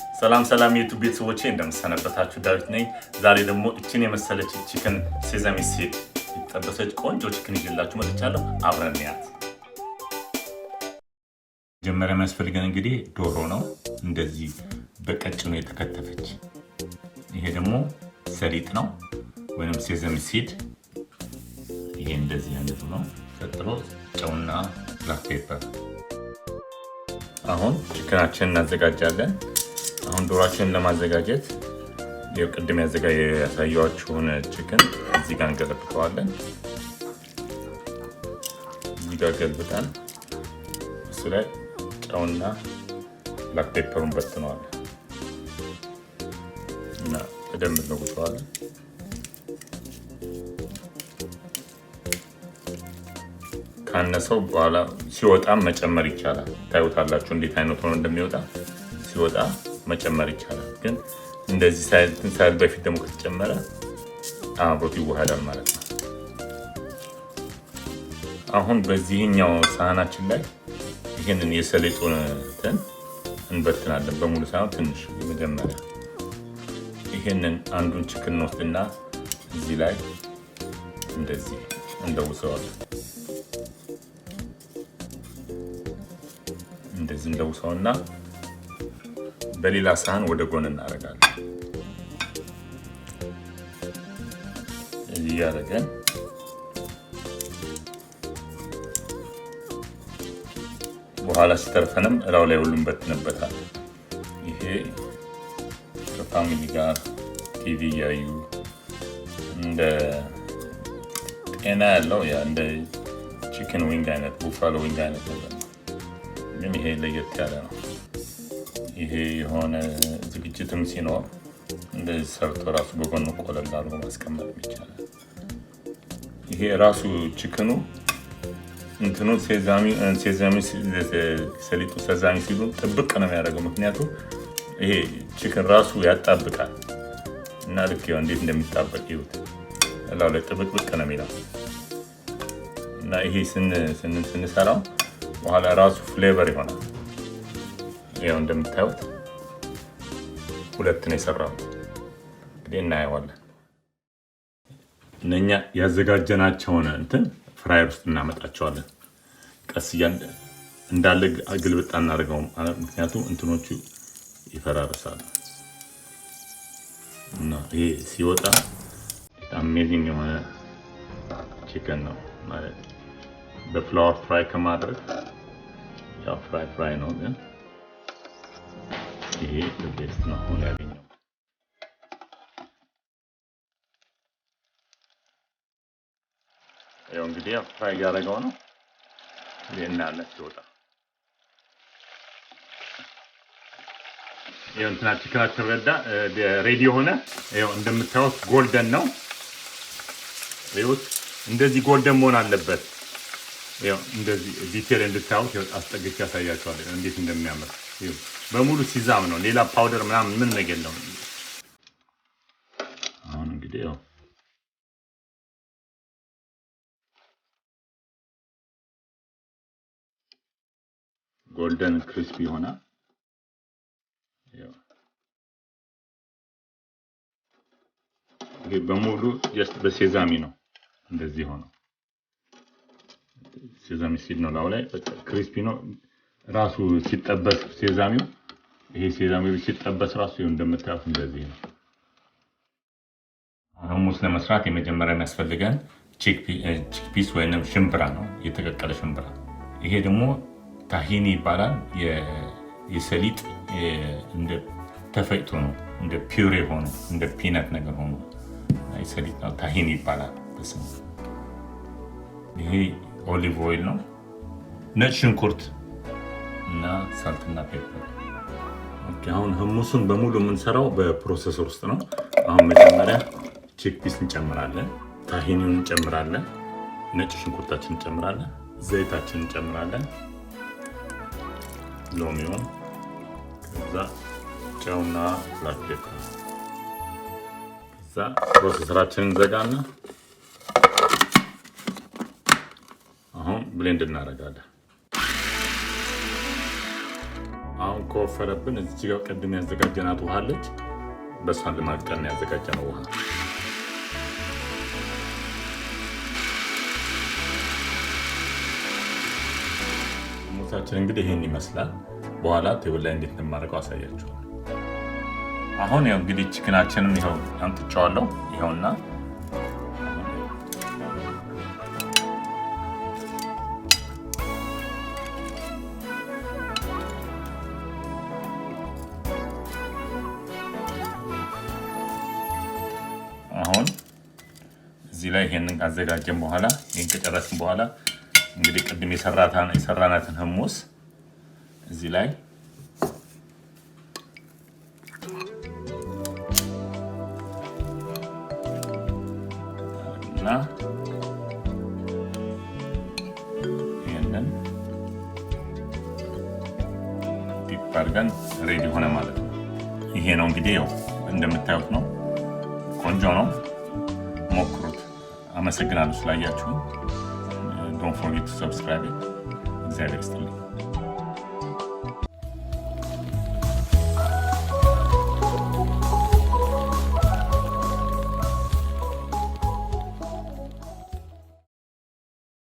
ሰላም ሰላም የዩቲዩብ ቤተሰቦቼ እንደምሰነበታችሁ ዳዊት ነኝ። ዛሬ ደግሞ እቺን የመሰለች ቺክን ሴዛሚ ሲድ የተጠበሰች ቆንጆ ቺክን ይዤላችሁ መጥቻለሁ። አብረን እንያት። መጀመሪያ የሚያስፈልገን እንግዲህ ዶሮ ነው፣ እንደዚህ በቀጭኑ የተከተፈች። ይሄ ደግሞ ሰሊጥ ነው ወይም ሴዛሚ ሲድ። ይሄ እንደዚህ አይነቱ ነው። ቀጥሎ ጨውና ብላክ ፔፐር። አሁን ቺክናችንን እናዘጋጃለን። አሁን ዶሮአችንን ለማዘጋጀት የቅድም ያሳየኋችሁን ቺክን እዚህ ጋር እንገለብጠዋለን። እዚህ ጋር ገልብጠን እሱ ላይ ጨውና ብላክ ፔፐሩን በትነዋለን እና በደንብ እንለውጠዋለን። ካነሰው በኋላ ሲወጣም መጨመር ይቻላል። ታዩታላችሁ እንዴት አይነት ሆኖ እንደሚወጣ። ሲወጣ መጨመር ይቻላል፣ ግን እንደዚህ ሳይል በፊት ደግሞ ከተጨመረ አብሮት ይዋሃዳል ማለት ነው። አሁን በዚህኛው ሳህናችን ላይ ይሄንን የሰሊጡን እንበትናለን። በሙሉ ሳይሆን ትንሽ። መጀመሪያ ይሄንን አንዱን ቺክን እንወስድና እዚህ ላይ እንደዚህ እንደውሰዋለን። እንደዚህ እንደውሰውና በሌላ ሳህን ወደ ጎን እናደርጋለን። እዚህ ያደረገን በኋላ ሲተርፈንም እላው ላይ ሁሉም በትንበታል። ይሄ ከፋሚሊ ጋር ቲቪ እያዩ እንደ ጤና ያለው እንደ ቺክን ዊንግ አይነት ቡፋሎ ዊንግ አይነት ነገር ነው፣ ግን ይሄ ለየት ያለ ነው። ይሄ የሆነ ዝግጅትም ሲኖር እንደዚህ ሰርቶ ራሱ በጎን ቆለል አድርጎ ማስቀመጥ ይቻላል። ይሄ ራሱ ቺክኑ እንትኑ ሰሊጡ ሴዛሚ ሲሉን ጥብቅ ነው የሚያደርገው። ምክንያቱም ይሄ ቺክን ራሱ ያጣብቃል እና ልክ ያው እንዴት እንደሚጣበቅ ይሁት እላው ላይ ጥብቅ ነው የሚለው እና ይሄ ስንሰራው በኋላ ራሱ ፍሌቨር ይሆናል። ያው እንደምታዩት ሁለት ነው የሰራሁት። እንግዲህ እናየዋለን። እነኛ ያዘጋጀናቸውን ፍራየር ውስጥ እናመጣቸዋለን። ቀስ እንዳለ ግልብጣ እናደርገው፣ ምክንያቱም እንትኖቹ ይፈራረሳሉ እና ይሄ ሲወጣ አሜዚንግ የሆነ ቺክን ነው ማለት በፍላወር ፍራይ ከማድረግ ያው ፍራይ ነው፣ ግን ይሄ ለቤስት ነው ሆነ ያገኘው። ያው እንግዲህ ፍራይ ያደረገው ነው እና ለሲወጣ ያው ቺክናችን ሬዲ ሆነ። ያው እንደምታዩት ጎልደን ነው። ይኸውት እንደዚህ ጎልደን መሆን አለበት። ያው እንደዚህ ዲቴል እንድታዩት አስጠግቼ ያሳያችኋለሁ እንዴት እንደሚያምር። በሙሉ ሲዛም ነው፣ ሌላ ፓውደር ምናምን ምን ነገር የለውም። አሁን እንግዲህ ያው ጎልደን ክሪስፒ ይሆናል። ይሄ በሙሉ ጀስት በሴዛሚ ነው እንደዚህ ሆነው። ሴዛሚ ሲድ ነው ላው ላይ ክሪስፒ ነው ራሱ ሲጠበስ ሴዛሚው። ይሄ ሴዛሚው ሲጠበስ ራሱ እንደምታዩት እንደዚህ ነው። ሁሙስ ለመስራት የመጀመሪያ የሚያስፈልገን ቺክፒስ ወይንም ሽምብራ ነው፣ የተቀቀለ ሽምብራ። ይሄ ደግሞ ታሂኒ ይባላል። የሰሊጥ እንደ ተፈጭቶ ነው፣ እንደ ፒውሬ ሆኖ እንደ ፒነት ነገር ሆኖ የሰሊጥ ነው፣ ታሂኒ ይባላል በስሙ። ይሄ ኦሊቭ ኦይል ነው፣ ነጭ ሽንኩርት እና ሳልትና ፔፐር። አሁን ህሙሱን በሙሉ የምንሰራው በፕሮሰሰር ውስጥ ነው። አሁን መጀመሪያ ቺክፒስ እንጨምራለን፣ ታሂኒውን እንጨምራለን፣ ነጭ ሽንኩርታችን እንጨምራለን፣ ዘይታችን እንጨምራለን፣ ሎሚውን፣ ከዛ ጨውና ብላክ ፔፐር። ከዛ ፕሮሰሰራችንን እንዘጋና አሁን ብሌንድ እናደርጋለን። አሁን ከወፈረብን እዚህ ጋር ቀድም ያዘጋጀናት ውሃ አለች። በሷን ለማቅጠን ያዘጋጀነው ውሃ ሙሳችን እንግዲህ ይሄን ይመስላል። በኋላ ቴብል ላይ እንዴት እንደማደርገው አሳያችኋለሁ። አሁን ያው እንግዲህ ቺክናችንን ይሄው አንጥቻለሁ። ይሄውና አሁን እዚህ ላይ ይሄንን ካዘጋጀን በኋላ ይሄን ከጨረስን በኋላ እንግዲህ ቅድም የሰራናትን ህሙስ እዚህ ላይ እና ይሄንን ዲፕ አድርገን ሬዲ ሆነ ማለት ነው። ይሄ ነው እንግዲህ ያው እንደምታዩት ነው። ቆንጆ ነው። ሞክሩት። አመሰግናለሁ ስላያችሁ። ዶንት ፎርጌት ቱ ሰብስክራይብ። እግዚአብሔር ይስጥልኝ።